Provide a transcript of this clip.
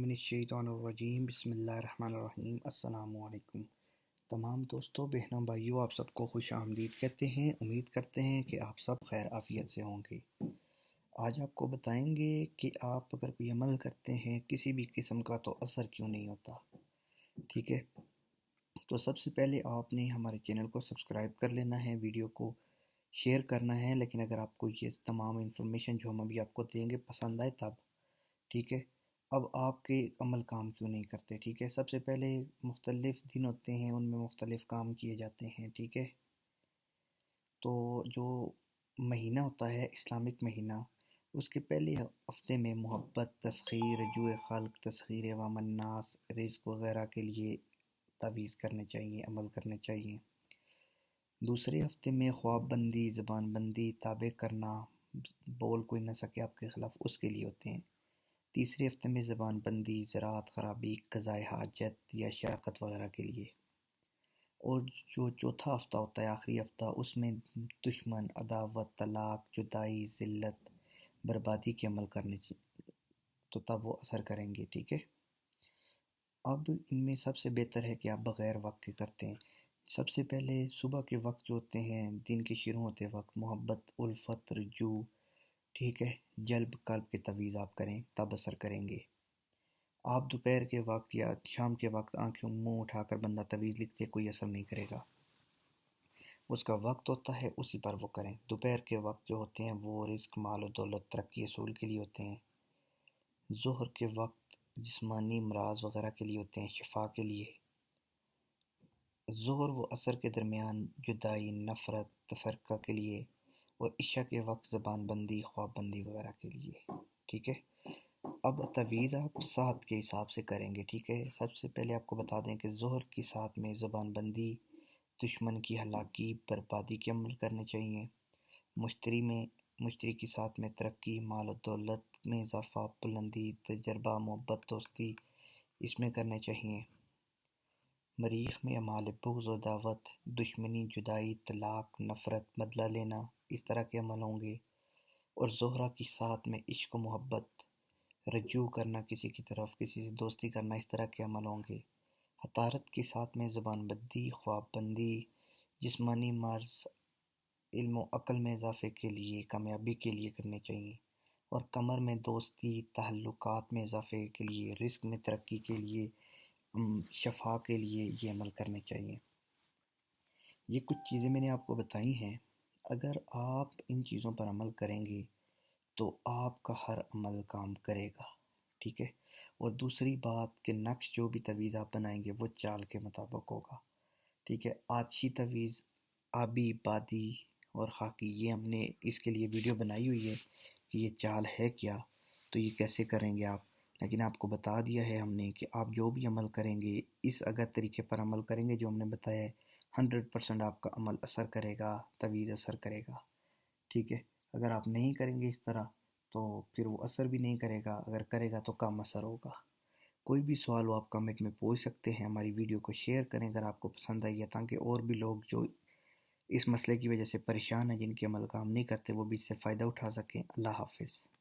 من الشیطان الرجیم بسم اللہ الرحمن الرحیم السلام علیکم تمام دوستوں بہنوں بھائیوں، آپ سب کو خوش آمدید کہتے ہیں۔ امید کرتے ہیں کہ آپ سب خیر عافیت سے ہوں گے۔ آج آپ کو بتائیں گے کہ آپ اگر کوئی عمل کرتے ہیں کسی بھی قسم کا تو اثر کیوں نہیں ہوتا۔ ٹھیک ہے، تو سب سے پہلے آپ نے ہمارے چینل کو سبسکرائب کر لینا ہے، ویڈیو کو شیئر کرنا ہے، لیکن اگر آپ کو یہ تمام انفارمیشن جو ہم ابھی آپ کو دیں گے پسند آئے تب۔ ٹھیک ہے، اب آپ کے عمل کام کیوں نہیں کرتے؟ ٹھیک ہے، سب سے پہلے مختلف دن ہوتے ہیں، ان میں مختلف کام کیے جاتے ہیں۔ ٹھیک ہے، تو جو مہینہ ہوتا ہے اسلامک مہینہ، اس کے پہلے ہفتے میں محبت، تسخیر، رجوع خلق، تسخیر عوام الناس، رزق وغیرہ کے لیے تعویذ کرنے چاہیے، عمل کرنے چاہیے۔ دوسرے ہفتے میں خواب بندی، زبان بندی، تابع کرنا، بول کوئی نہ سکے آپ کے خلاف، اس کے لیے ہوتے ہیں۔ تیسرے ہفتے میں زبان بندی، زراعت خرابی، قضائے حاجت یا شراکت وغیرہ کے لیے۔ اور جو چوتھا ہفتہ ہوتا ہے، آخری ہفتہ، اس میں دشمن، عداوت، طلاق، جدائی، ذلت، بربادی کے عمل کرنے تو تب وہ اثر کریں گے۔ ٹھیک ہے، اب ان میں سب سے بہتر ہے کہ آپ بغیر وقت کے کرتے ہیں۔ سب سے پہلے صبح کے وقت جو ہوتے ہیں، دن کے شروع ہوتے وقت، محبت، الفت، رجوع، ٹھیک ہے، جلب قلب کے تعویذ آپ کریں، تب اثر کریں گے۔ آپ دوپہر کے وقت یا شام کے وقت آنکھیں منہ اٹھا کر بندہ تعویذ لکھتے، کوئی اثر نہیں کرے گا۔ اس کا وقت ہوتا ہے، اسی پر وہ کریں۔ دوپہر کے وقت جو ہوتے ہیں وہ رزق، مال و دولت، ترقی حصول کے لیے ہوتے ہیں۔ ظہر کے وقت جسمانی امراض وغیرہ کے لیے ہوتے ہیں، شفا کے لیے۔ ظہر و عصر کے درمیان جدائی، نفرت، تفرقہ کے لیے۔ اور عشاء کے وقت زبان بندی، خواب بندی وغیرہ کے لیے۔ ٹھیک ہے، اب تعویذ آپ ساعت کے حساب سے کریں گے۔ ٹھیک ہے، سب سے پہلے آپ کو بتا دیں کہ ظہر کی ساعت میں زبان بندی، دشمن کی ہلاکی، بربادی کے عمل کرنے چاہیے۔ مشتری کی ساتھ میں ترقی، مال و دولت میں اضافہ، بلندی، تجربہ، محبت، دوستی، اس میں کرنے چاہیے۔ مریخ میں اعمال بغض و عداوت، دشمنی، جدائی، طلاق، نفرت، بدلہ لینا، اس طرح کے عمل ہوں گے۔ اور زہرہ کی ساتھ میں عشق و محبت، رجوع کرنا کسی کی طرف، کسی سے دوستی کرنا، اس طرح کے عمل ہوں گے۔ عطارد کی ساتھ میں زبان بندی، خواب بندی، جسمانی مرض، علم و عقل میں اضافے کے لیے، کامیابی کے لیے کرنے چاہیے۔ اور قمر میں دوستی، تعلقات میں اضافے کے لیے، رزق میں ترقی کے لیے، شفا کے لیے یہ عمل کرنے چاہیے۔ یہ کچھ چیزیں میں نے آپ کو بتائی ہیں، اگر آپ ان چیزوں پر عمل کریں گے تو آپ کا ہر عمل کام کرے گا۔ ٹھیک ہے، اور دوسری بات کہ نقش جو بھی تعویذ آپ بنائیں گے وہ چال کے مطابق ہوگا۔ ٹھیک ہے، آتشی تعویذ، آبی، بادی اور خاکی، یہ ہم نے اس کے لیے ویڈیو بنائی ہوئی ہے کہ یہ چال ہے کیا، تو یہ کیسے کریں گے آپ، لیکن آپ کو بتا دیا ہے ہم نے کہ آپ جو بھی عمل کریں گے اس اگر طریقے پر عمل کریں گے جو ہم نے بتایا ہے، 100% آپ کا عمل اثر کرے گا، تعویذ اثر کرے گا۔ ٹھیک ہے، اگر آپ نہیں کریں گے اس طرح تو پھر وہ اثر بھی نہیں کرے گا، اگر کرے گا تو کم اثر ہوگا۔ کوئی بھی سوال ہو آپ کمنٹ میں پوچھ سکتے ہیں، ہماری ویڈیو کو شیئر کریں اگر آپ کو پسند آئی ہے، تاکہ اور بھی لوگ جو اس مسئلے کی وجہ سے پریشان ہیں، جن کے عمل کام نہیں کرتے، وہ بھی اس سے فائدہ اٹھا سکیں۔ اللہ حافظ۔